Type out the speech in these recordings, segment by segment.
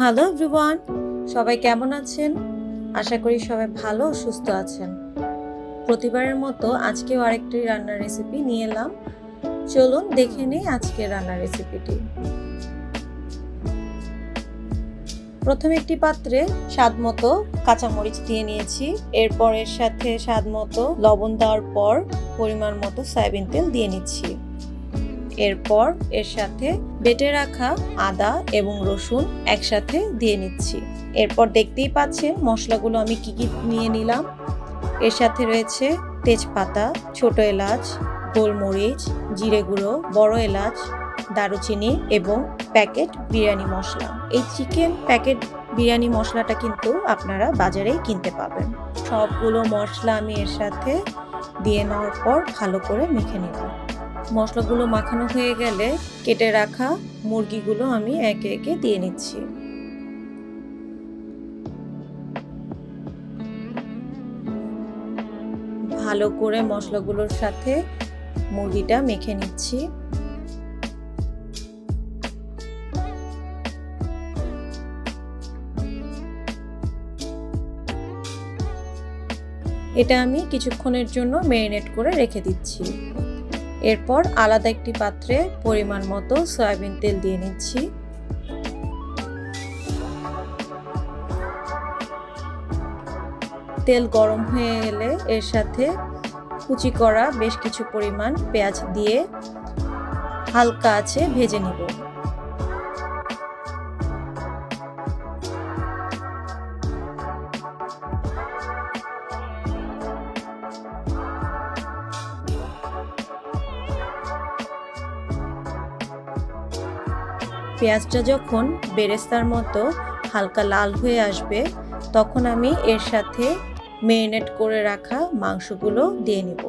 Hello everyone, সবাই কেমন আছেন? আশা করি সবাই ভালো ও সুস্থ আছেন। প্রতিবারের মতো আজকেও আরেকটি রান্নার রেসিপি নিয়ে এলাম। চলুন দেখে নেই আজকের রান্নার রেসিপিটি। প্রথমে একটি পাত্রে স্বাদমতো কাঁচামরিচ দিয়ে নিয়েছি। এরপর এর সাথে স্বাদমতো লবণ দেওয়ার পর পরিমাণ মতো সয়াবিন তেল দিয়ে নিচ্ছি। এরপর এর সাথে বেটে রাখা আদা এবং রসুন একসাথে দিয়ে নিচ্ছি। এরপর দেখতেই পাচ্ছেন মশলাগুলো আমি কি নিয়ে নিলাম। এর সাথে রয়েছে তেজপাতা, ছোট এলাচ, গোলমরিচ, জিরে গুঁড়ো, বড় এলাচ, দারুচিনি এবং প্যাকেট বিরিয়ানি মশলা। এই চিকেন প্যাকেট বিরিয়ানি মশলাটা কিন্তু আপনারা বাজারেই কিনতে পাবেন। সবগুলো মশলা আমি এর সাথে দিয়ে নেওয়ার পর ভালো করে মেখে নেব। মশলাগুলো মাখানো হয়ে গেলে কেটে রাখা মুরগিগুলো আমি একে একে দিয়ে নিচ্ছি। ভালো করে মশলাগুলোর সাথে মুরগিটা মেখে নিচ্ছি। এটা আমি কিছুক্ষণের জন্য ম্যারিনেট করে রেখে দিচ্ছি। এরপর আলাদা একটি পাত্রে পরিমাণ মতো সয়াবিন তেল দিয়ে নিচ্ছি। তেল গরম হয়ে এলে এর সাথে কুচি করা বেশ কিছু পরিমাণ পেঁয়াজ দিয়ে হালকা আঁচে ভেজে নিব। পেঁয়াজটা যখন বেরেস্তার মতো হালকা লাল হয়ে আসবে তখন আমি এর সাথে ম্যারিনেট করে রাখা মাংসগুলো দিয়ে নিব।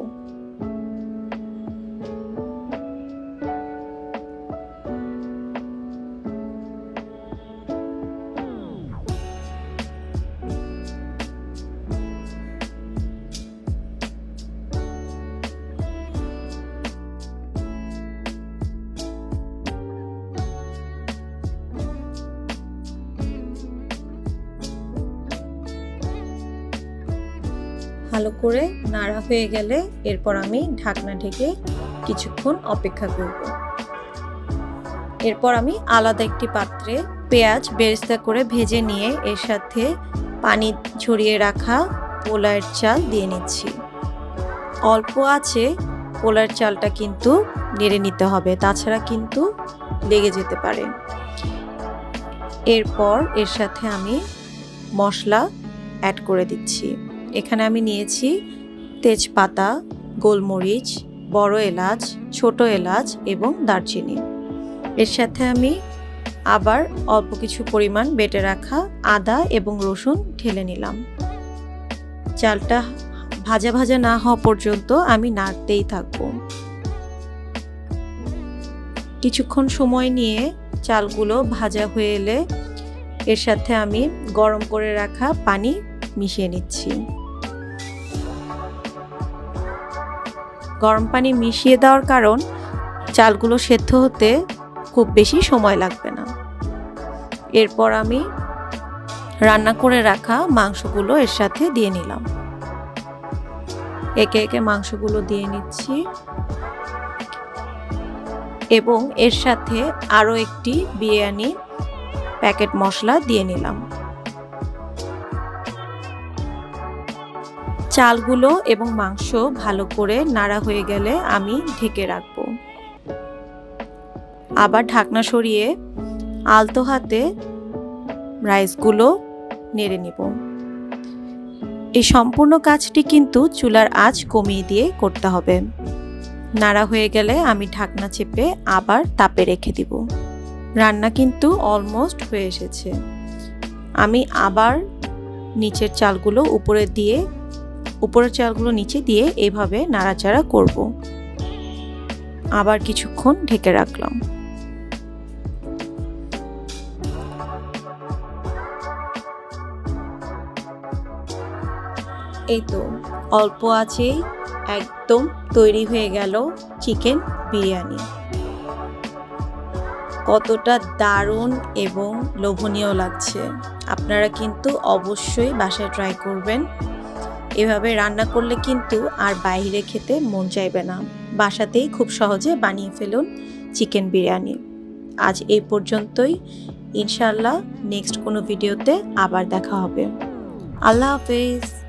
ভালো করে নাড়া হয়ে গেলে এরপর আমি ঢাকনা ঢেকে কিছুক্ষণ অপেক্ষা করব। এরপর আমি আলাদা একটি পাত্রে পেঁয়াজ বেরেস্তা করে ভেজে নিয়ে এর সাথে পানি ঝরিয়ে রাখা পোলাওয়ের চাল দিয়ে নিচ্ছি। অল্প আছে পোলাওয়ের চালটা কিন্তু নেড়ে নিতে হবে, তাছাড়া কিন্তু লেগে যেতে পারে। এরপর এর সাথে আমি মশলা অ্যাড করে দিচ্ছি। এখানে আমি নিয়েছি তেজপাতা, গোলমরিচ, বড় এলাচ, ছোট এলাচ এবং দারচিনি। এর সাথে আমি আবার অল্প কিছু পরিমাণ বেটে রাখা আদা এবং রসুন ঢেলে নিলাম। চালটা ভাজা ভাজা না হওয়া পর্যন্ত আমি নাড়তেই থাকব। কিছুক্ষণ সময় নিয়ে চালগুলো ভাজা হয়ে এলে এর সাথে আমি গরম করে রাখা পানি মিশিয়ে নিচ্ছি। গরম পানি মিশিয়ে দেওয়ার কারণ চালগুলো সেদ্ধ হতে খুব বেশি সময় লাগবে না। এরপর আমি রান্না করে রাখা মাংসগুলো এর সাথে দিয়ে নিলাম। একে একে মাংসগুলো দিয়ে নিচ্ছি এবং এর সাথে আরও একটি বিরিয়ানি প্যাকেট মশলা দিয়ে নিলাম। চালগুলো এবং মাংস ভালো করে নাড়া হয়ে গেলে আমি ঢেকে রাখবো। আবার ঢাকনা সরিয়ে আলতো হাতে রাইসগুলো নেড়ে নিব। এই সম্পূর্ণ কাজটি কিন্তু চুলার আঁচ কমিয়ে দিয়ে করতে হবে। নাড়া হয়ে গেলে আমি ঢাকনা চেপে আবার তাপে রেখে দিব। রান্না কিন্তু অলমোস্ট হয়ে এসেছে। আমি আবার নিচের চালগুলো উপরের চালগুলো নিচে দিয়ে এইভাবে নাড়াচাড়া করব। আবার কিছুক্ষণ ঢেকে রাখলাম। এই তো অল্প আঁচেই একদম তৈরি হয়ে গেল চিকেন বিরিয়ানি। কতটা দারুণ এবং লোভনীয় লাগছে। আপনারা কিন্তু অবশ্যই বাসায় ট্রাই করবেন। এভাবে রান্না করলে কিন্তু আর বাইরে খেতে মন চাইবে না। বাসাতেই খুব সহজে বানিয়ে ফেলুন চিকেন বিরিয়ানি। আজ এই পর্যন্তই। ইনশাআল্লাহ নেক্সট কোনো ভিডিওতে আবার দেখা হবে। আল্লাহ হাফেজ।